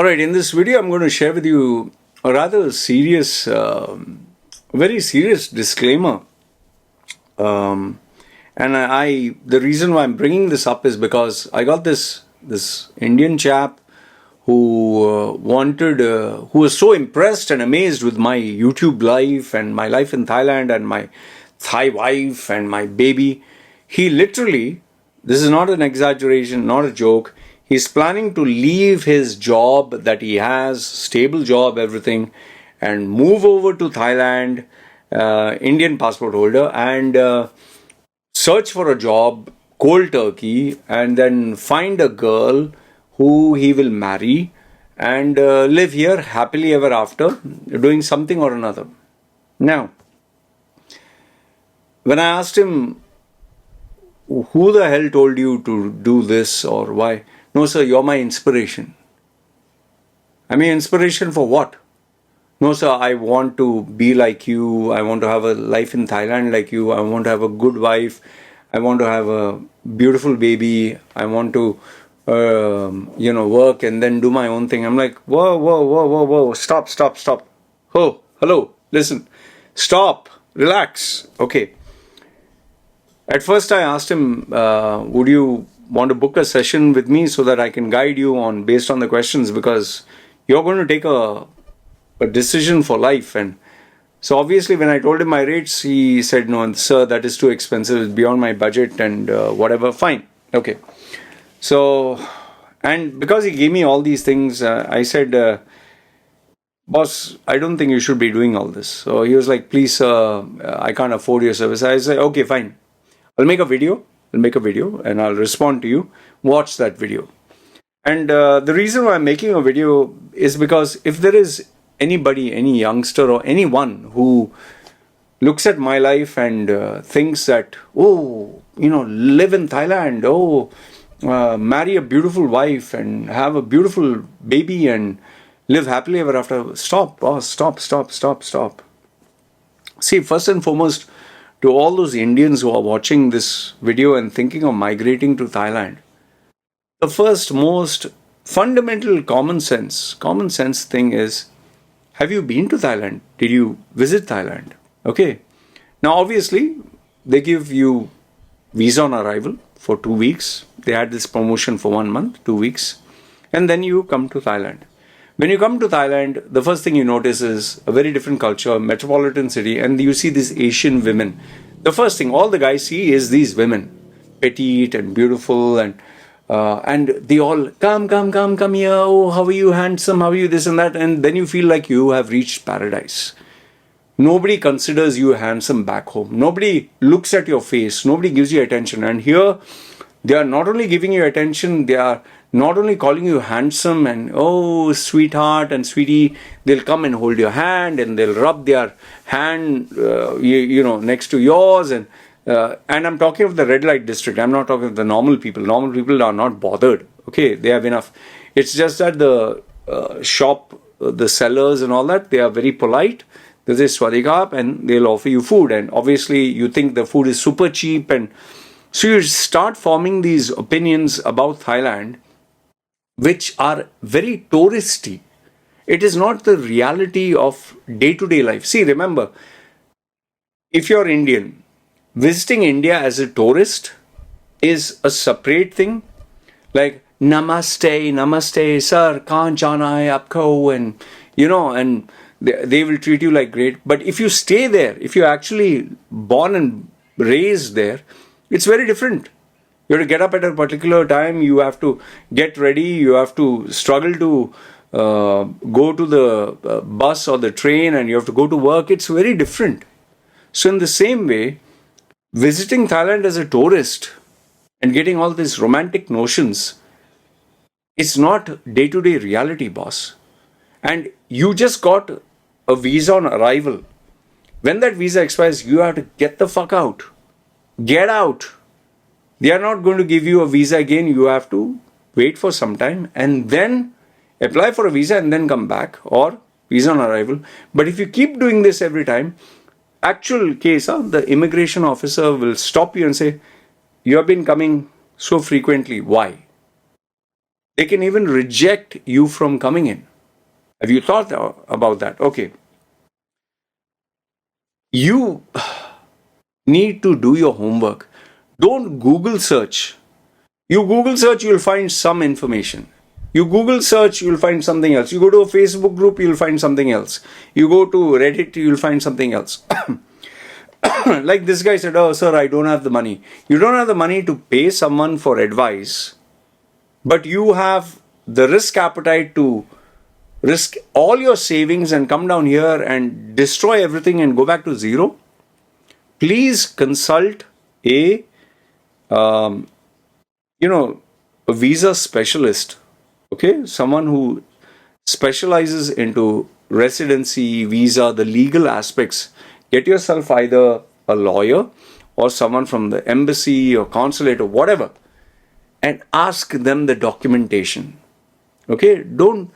Alright, in this video I'm going to share with you a rather serious, very serious disclaimer. The reason why I'm bringing this up is because I got this Indian chap who who was so impressed and amazed with my YouTube life and my life in Thailand and my Thai wife and my baby. He literally, this is not an exaggeration, not a joke, he's planning to leave his job that he has, stable job, everything, and move over to Thailand, Indian passport holder, and search for a job, cold turkey, and then find a girl who he will marry and live here happily ever after, doing something or another. Now, when I asked him, who the hell told you to do this or why? No, sir, you're my inspiration. I mean, inspiration for what? No, sir, I want to be like you. I want to have a life in Thailand like you. I want to have a good wife. I want to have a beautiful baby. I want to, work and then do my own thing. I'm like, whoa. Stop. Oh, hello, listen. Stop. Relax. Okay. At first, I asked him, would you want to book a session with me so that I can guide you on based on the questions, because you're going to take a decision for life. And so obviously when I told him my rates, he said, no, sir, that is too expensive. It's beyond my budget and whatever. Fine. Okay. So, and because he gave me all these things, I said, boss, I don't think you should be doing all this. So he was like, please, I can't afford your service. I said, okay, fine. I'll make a video and I'll respond to you. Watch that video. And the reason why I'm making a video is because if there is anybody, any youngster or anyone who looks at my life and thinks that, live in Thailand, marry a beautiful wife and have a beautiful baby and live happily ever after. Stop, boss, stop. See, first and foremost, to all those Indians who are watching this video and thinking of migrating to Thailand, the first most fundamental common sense thing is, have you been to Thailand? Did you visit Thailand? Okay. Now, obviously, they give you visa on arrival for 2 weeks. They had this promotion for 1 month, 2 weeks. And then you come to Thailand. When you come to Thailand, the first thing you notice is a very different culture, metropolitan city, and you see these Asian women. The first thing all the guys see is these women, petite and beautiful, and they all come here. Oh, how are you, handsome? How are you, this and that? And then you feel like you have reached paradise. Nobody considers you handsome back home. Nobody looks at your face. Nobody gives you attention. And here, they are not only giving you attention, they are not only calling you handsome and, oh, sweetheart and sweetie. They'll come and hold your hand and they'll rub their hand, next to yours. And I'm talking of the red light district. I'm not talking of the normal people. Normal people are not bothered. Okay, they have enough. It's just that the shop, the sellers and all that, they are very polite. They say swadikap and they'll offer you food. And obviously you think the food is super cheap. And so you start forming these opinions about Thailand, which are very touristy. It is not the reality of day-to-day life. See, remember, if you're Indian, visiting India as a tourist is a separate thing. Like, namaste, sir, kahan jana hai aapko, and they will treat you like great. But if you stay there, if you're actually born and raised there, it's very different. You have to get up at a particular time, you have to get ready, you have to struggle to go to the bus or the train, and you have to go to work. It's very different. So in the same way, visiting Thailand as a tourist and getting all these romantic notions, it's not day-to-day reality, boss. And you just got a visa on arrival. When that visa expires, you have to get the fuck out. Get out. They are not going to give you a visa again. You have to wait for some time and then apply for a visa and then come back, or visa on arrival. But if you keep doing this every time, actual case, the immigration officer will stop you and say, you have been coming so frequently. Why? They can even reject you from coming in. Have you thought about that? Okay. You need to do your homework. Don't Google search. You Google search, you'll find some information. You Google search, you'll find something else. You go to a Facebook group, you'll find something else. You go to Reddit, you'll find something else. Like this guy said, oh, sir, I don't have the money. You don't have the money to pay someone for advice, but you have the risk appetite to risk all your savings and come down here and destroy everything and go back to zero. Please consult a a visa specialist, okay, someone who specializes into residency, visa, the legal aspects. Get yourself either a lawyer or someone from the embassy or consulate or whatever, and ask them the documentation. Okay, don't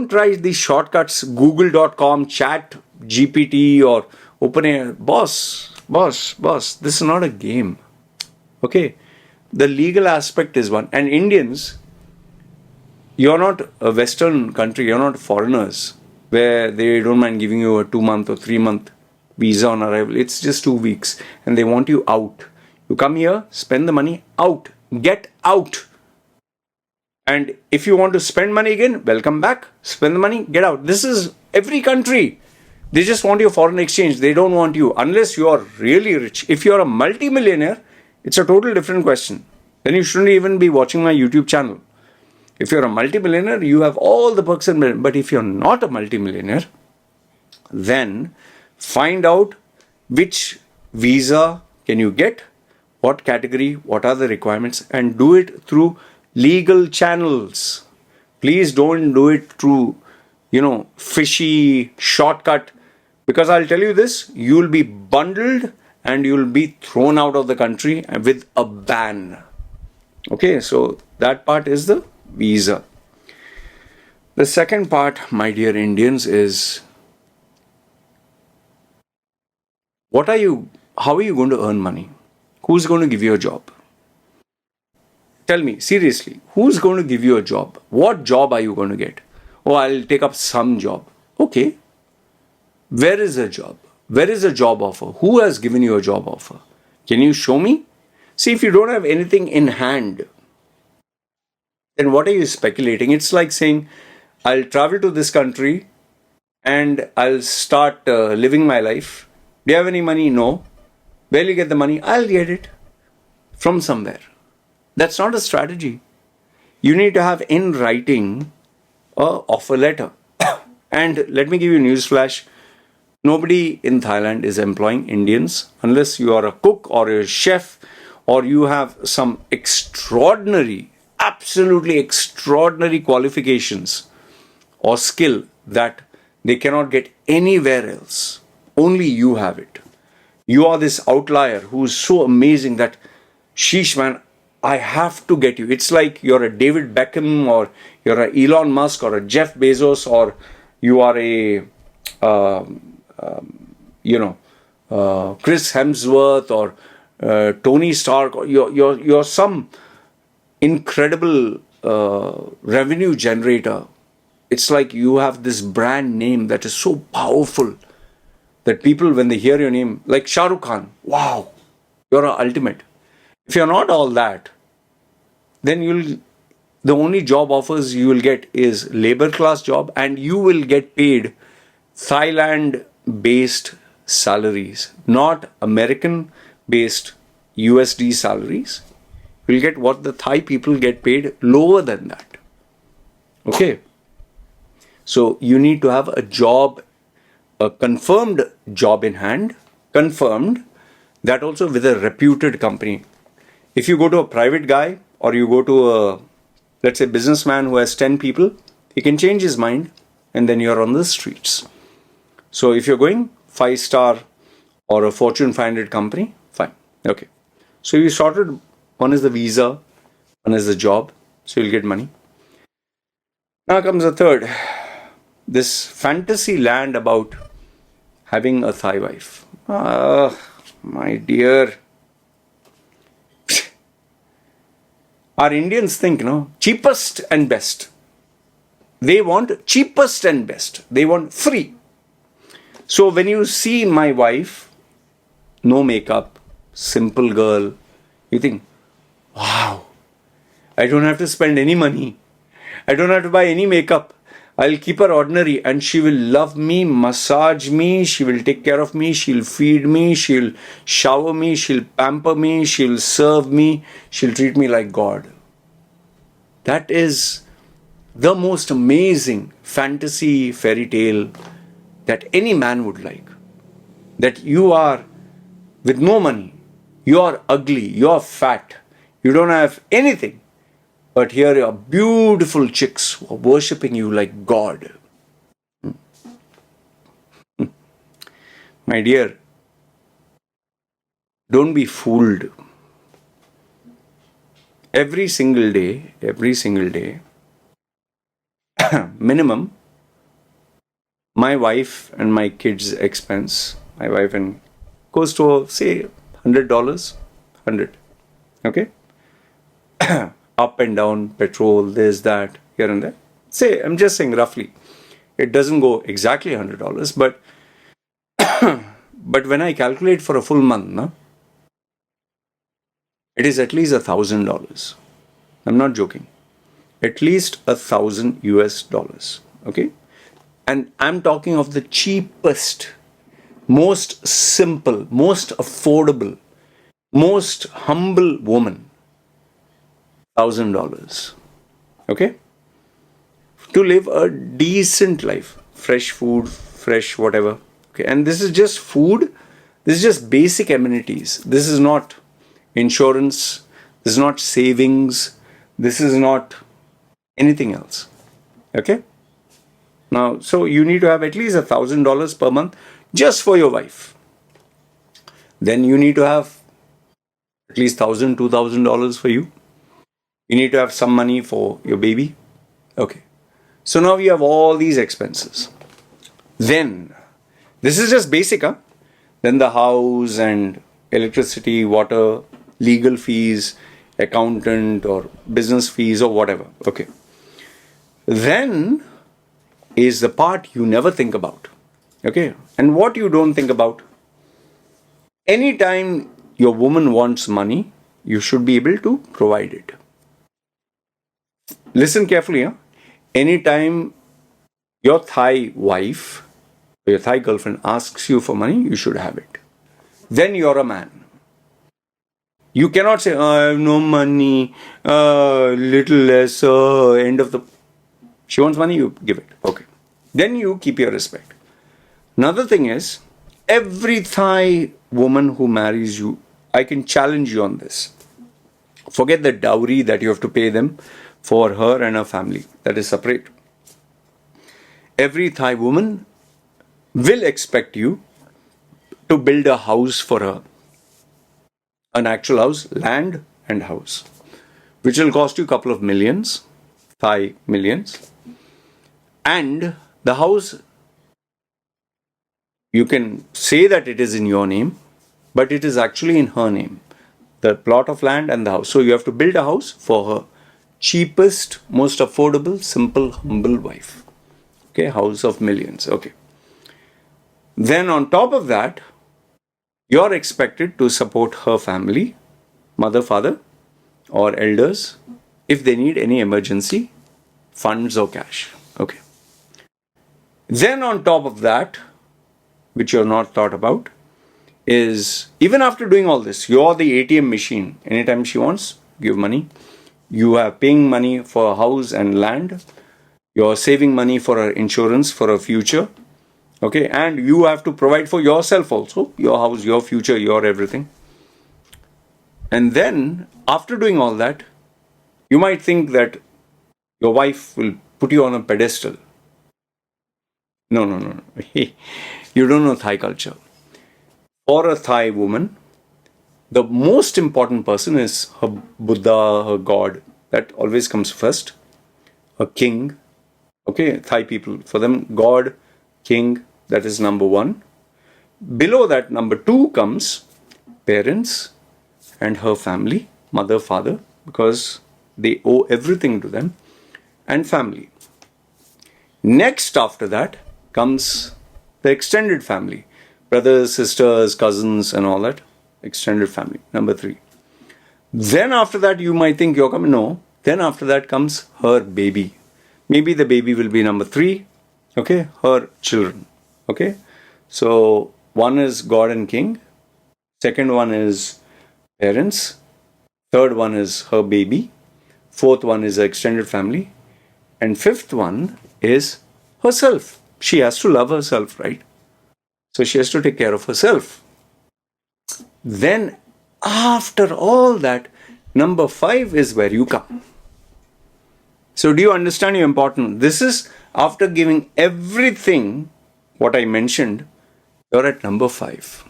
try these shortcuts, google.com, chat GPT or OpenAI. Boss, this is not a game. Okay, the legal aspect is one. And Indians, you're not a Western country, you're not foreigners where they don't mind giving you a 2-month or 3-month visa on arrival. It's just 2 weeks and they want you out. You come here, spend the money, out, get out. And if you want to spend money again, welcome back, spend the money, get out. This is every country. They just want your foreign exchange. They don't want you unless you are really rich. If you're a multi-millionaire, it's a total different question. Then you shouldn't even be watching my YouTube channel. If you're a multi-millionaire, you have all the perks and benefits. But if you're not a multi-millionaire, then find out which visa can you get, what category, what are the requirements, and do it through legal channels. Please don't do it through, fishy shortcut. Because I'll tell you this, you'll be bundled and you'll be thrown out of the country with a ban. Okay, so that part is the visa. The second part, my dear Indians, is how are you going to earn money? Who's going to give you a job? Tell me, seriously, who's going to give you a job? What job are you going to get? Oh, I'll take up some job. Okay. Where is the job? Where is the job offer? Who has given you a job offer? Can you show me? See, if you don't have anything in hand, then what are you speculating? It's like saying, I'll travel to this country and I'll start living my life. Do you have any money? No. Where will you get the money? I'll get it from somewhere. That's not a strategy. You need to have in writing a offer letter. And let me give you a newsflash. Nobody in Thailand is employing Indians unless you are a cook or a chef or you have some extraordinary, absolutely extraordinary qualifications or skill that they cannot get anywhere else. Only you have it. You are this outlier who is so amazing that, sheesh man, I have to get you. It's like you're a David Beckham or you're a Elon Musk or a Jeff Bezos or you are a Chris Hemsworth or Tony Stark, or you're some incredible revenue generator. It's like you have this brand name that is so powerful that people, when they hear your name, like Shah Rukh Khan, wow, you're an ultimate. If you're not all that, then the only job offers you will get is labor class job, and you will get paid Thailand-based salaries, not American-based USD salaries. You'll get what the Thai people get paid, lower than that. Okay. So you need to have a job, a confirmed job in hand, confirmed, that also with a reputed company. If you go to a private guy or you go to a, let's say, businessman who has 10 people, he can change his mind and then you're on the streets. So if you're going 5-star or a Fortune 500 company, fine. Okay. So you sorted, one is the visa, one is the job, so you'll get money. Now comes the third. This fantasy land about having a Thai wife. My dear, Our Indians think, cheapest and best. They want cheapest and best. They want free. So when you see my wife, no makeup, simple girl, you think, wow, I don't have to spend any money. I don't have to buy any makeup. I'll keep her ordinary and she will love me, massage me, she will take care of me, she'll feed me, she'll shower me, she'll pamper me, she'll serve me, she'll treat me like God. That is the most amazing fantasy fairy tale that any man would like. That you are with no money, you are ugly, you are fat, you don't have anything. But here are beautiful chicks who are worshipping you like God. My dear, don't be fooled. Every single day, minimum, my wife and my kids' expense, goes to, say, $100, 100. Okay? Up and down, petrol, this, that, here and there. Say, I'm just saying roughly. It doesn't go exactly $100, but but when I calculate for a full month, it is at least $1,000. I'm not joking. At least $1,000. Okay? And I'm talking of the cheapest, most simple, most affordable, most humble woman. $1,000. Okay? To live a decent life. Fresh food, fresh whatever. Okay? And this is just food. This is just basic amenities. This is not insurance. This is not savings. This is not anything else. Okay? Now, so you need to have at least $1,000 per month just for your wife. Then you need to have at least $1,000, $2,000 for you. You need to have some money for your baby. Okay. So now you have all these expenses. Then, this is just basic, huh? Then the house and electricity, water, legal fees, accountant or business fees or whatever. Okay. Then is the part you never think about. Okay. And what you don't think about? Anytime your woman wants money, you should be able to provide it. Listen carefully, huh? Anytime your Thai wife, your Thai girlfriend asks you for money, you should have it. Then you're a man. You cannot say, I have no money, little less, end of the... She wants money, you give it. Okay. Then you keep your respect. Another thing is, every Thai woman who marries you, I can challenge you on this. Forget the dowry that you have to pay them for her and her family. That is separate. Every Thai woman will expect you to build a house for her. An actual house, land and house, which will cost you a couple of millions, Thai millions. And the house, you can say that it is in your name, but it is actually in her name. The plot of land and the house. So you have to build a house for her. Cheapest, most affordable, simple, humble wife. Okay, house of millions. Okay. Then on top of that, you're expected to support her family, mother, father, or elders, if they need any emergency funds or cash. Okay. Then on top of that, which you're not thought about, is even after doing all this, you're the ATM machine. Anytime she wants, give money. You are paying money for a house and land. You're saving money for her insurance for her future. Okay, and you have to provide for yourself also. Your house, your future, your everything. And then, after doing all that, you might think that your wife will put you on a pedestal. No. You don't know Thai culture. For a Thai woman, the most important person is her Buddha, her God. That always comes first. A king. Okay, Thai people. For them, God, king, that is number one. Below that, number two comes parents and her family, mother, father, because They owe everything to them. And family. Next after that comes the extended family. Brothers, sisters, cousins and all that. Extended family. Number 3. Then after that you might think you're coming. No. Then after that comes her baby. Maybe the baby will be number 3. Okay. Her children. Okay. So one is God and King. Second one is parents. Third one is her baby. Fourth one is the extended family. And fifth one is herself. She has to love herself, right? So she has to take care of herself. Then after all that, number 5 is where you come. So do you understand your importance? This is after giving everything what I mentioned, you're at number 5.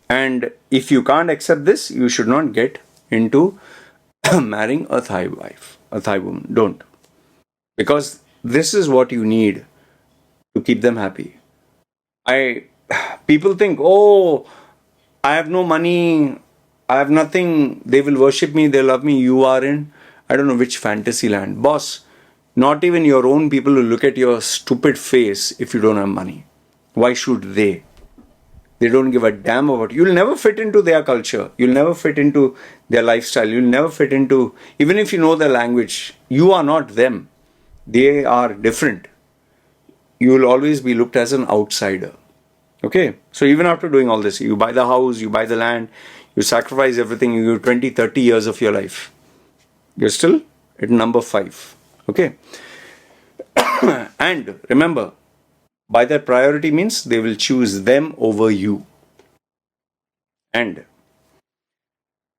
And if you can't accept this, you should not get into marrying a Thai wife, a Thai woman. Don't. Because this is what you need to keep them happy. People think, oh, I have no money, I have nothing, they will worship me, they love me. You are in, I don't know which fantasy land. Boss, not even your own people will look at your stupid face if you don't have money. Why should they? They don't give a damn about you. You'll never fit into their culture. You'll never fit into their lifestyle. You'll never fit into, even if you know their language, you are not them. They are different. You will always be looked as an outsider. Okay? So even after doing all this, you buy the house, you buy the land, you sacrifice everything, you give 20, 30 years of your life. You're still at number 5. Okay? And remember, by that priority means they will choose them over you. And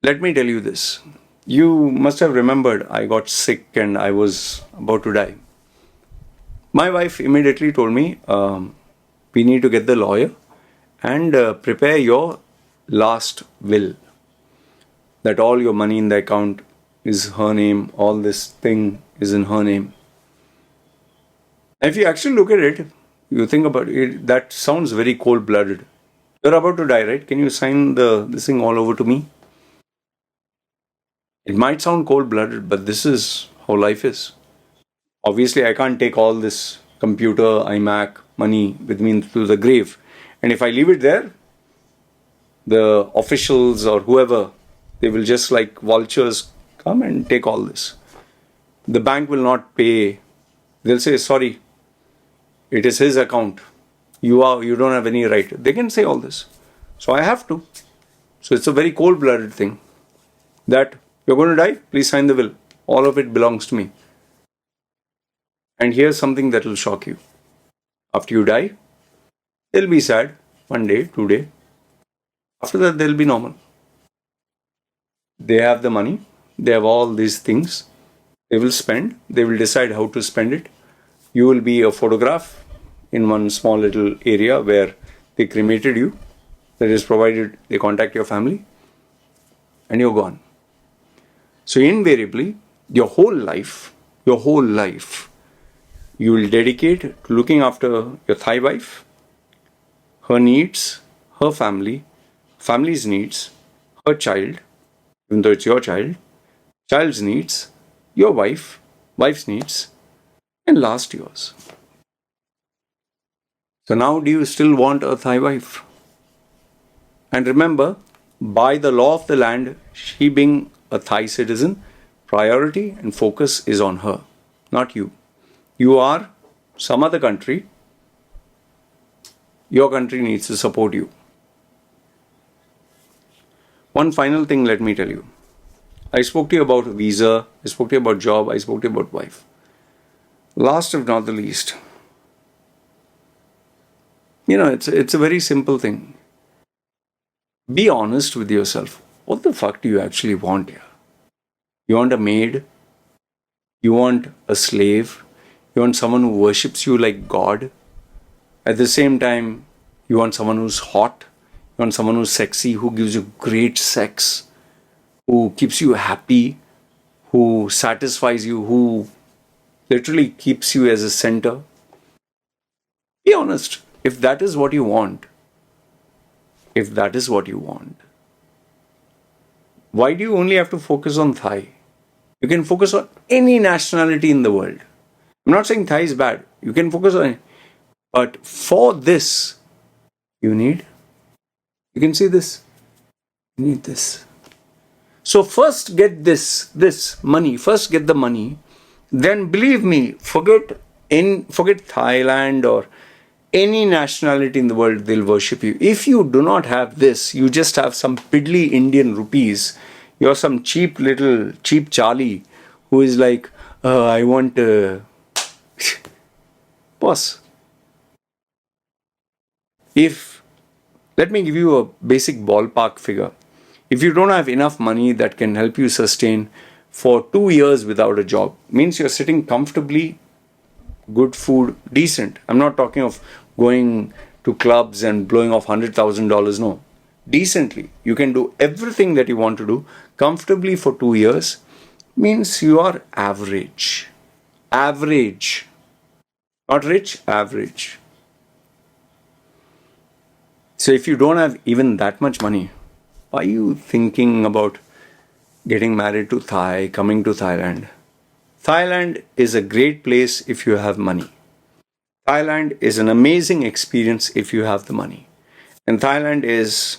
let me tell you this. You must have remembered I got sick and I was about to die. My wife immediately told me, we need to get the lawyer and prepare your last will. That all your money in the account is her name, all this thing is in her name. If you actually look at it, you think about it, that sounds very cold-blooded. You're about to die, right? Can you sign this thing all over to me? It might sound cold-blooded, but this is how life is. Obviously, I can't take all this computer, iMac, money with me to the grave. And if I leave it there, the officials or whoever, they will just like vultures come and take all this. The bank will not pay. They'll say, sorry, it is his account. You don't have any right. They can say all this. So I have to. So it's a very cold-blooded thing. That you're going to die, please sign the will. All of it belongs to me. And here's something that will shock you. After you die, they'll be sad. 1 day, 2 days. After that, they'll be normal. They have the money. They have all these things. They will spend. They will decide how to spend it. You will be a photograph in one small little area where they cremated you. That is provided they contact your family. And you're gone. So invariably, your whole life, you will dedicate to looking after your Thai wife, her needs, her family, family's needs, her child, even though it's your child, child's needs, your wife, wife's needs, and last yours. So now do you still want a Thai wife? And remember, by the law of the land, she being a Thai citizen, priority and focus is on her, not you. You are some other country. Your country needs to support you. One final thing, let me tell you. I spoke to you about visa, I spoke to you about job, I spoke to you about wife. Last if not the least, it's a very simple thing. Be honest with yourself. What the fuck do you actually want here? You want a maid? You want a slave? You want someone who worships you like God? At the same time, you want someone who's hot? You want someone who's sexy, who gives you great sex, who keeps you happy, who satisfies you, who literally keeps you as a center? Be honest. If that is what you want, why do you only have to focus on Thai? You can focus on any nationality in the world. I'm not saying Thai is bad. You can focus on it. But for this, you need, you can see this, you need this. So first get this money. First get the money. Then believe me, forget Thailand or any nationality in the world, they'll worship you. If you do not have this, you just have some piddly Indian rupees. You're some cheap Charlie who is like, I want boss. If let me give you a basic ballpark figure. If you don't have enough money that can help you sustain for 2 years without a job, means you're sitting comfortably, good food, decent. I'm not talking of going to clubs and blowing off $100,000. No. Decently. You can do everything that you want to do comfortably for 2 years. Means you are average. Average. Not rich, average. So if you don't have even that much money, why are you thinking about getting married to Thai, coming to Thailand? Thailand is a great place if you have money. Thailand is an amazing experience if you have the money. And Thailand is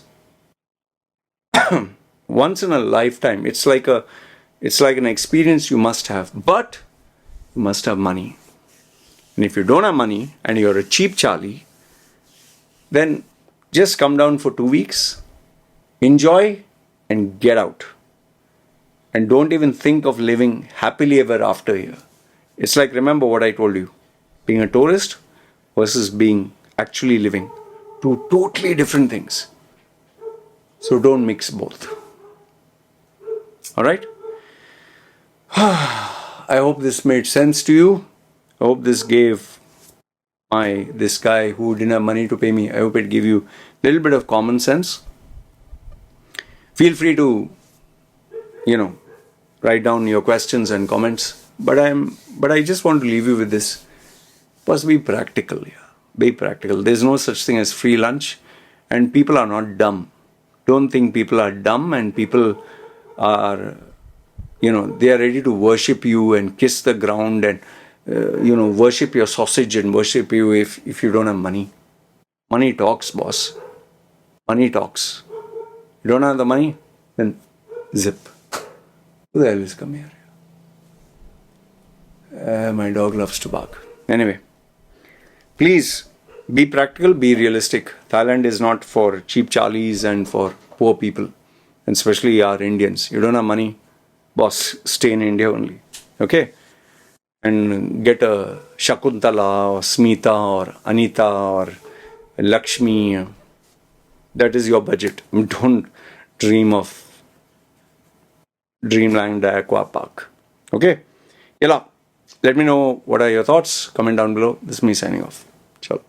once in a lifetime. It's like an experience you must have. But you must have money. And if you don't have money and you're a cheap Charlie, then just come down for 2 weeks, enjoy and get out. And don't even think of living happily ever after here. It's like, remember what I told you. Being a tourist versus being actually living. Two totally different things. So don't mix both. Alright? I hope this made sense to you. I hope this gave this guy who didn't have money to pay me, I hope it gave you a little bit of common sense. Feel free to, write down your questions and comments. But I just want to leave you with this. First, be practical. Yeah. Be practical. There's no such thing as free lunch, and people are not dumb. Don't think people are dumb and people are, they are ready to worship you and kiss the ground and, worship your sausage and worship you if you don't have money. Money talks, boss. Money talks. You don't have the money, then zip. Who the hell is come here? My dog loves to bark. Anyway, please be practical, be realistic. Thailand is not for cheap Charlies and for poor people, and especially our Indians. You don't have money, boss, stay in India only. Okay? And get a Shakuntala or Smita or Anita or Lakshmi. That is your budget. Don't dream of Dreamland Aqua Park. Okay? Yalla. Let me know what are your thoughts. Comment down below. This is me signing off. Ciao.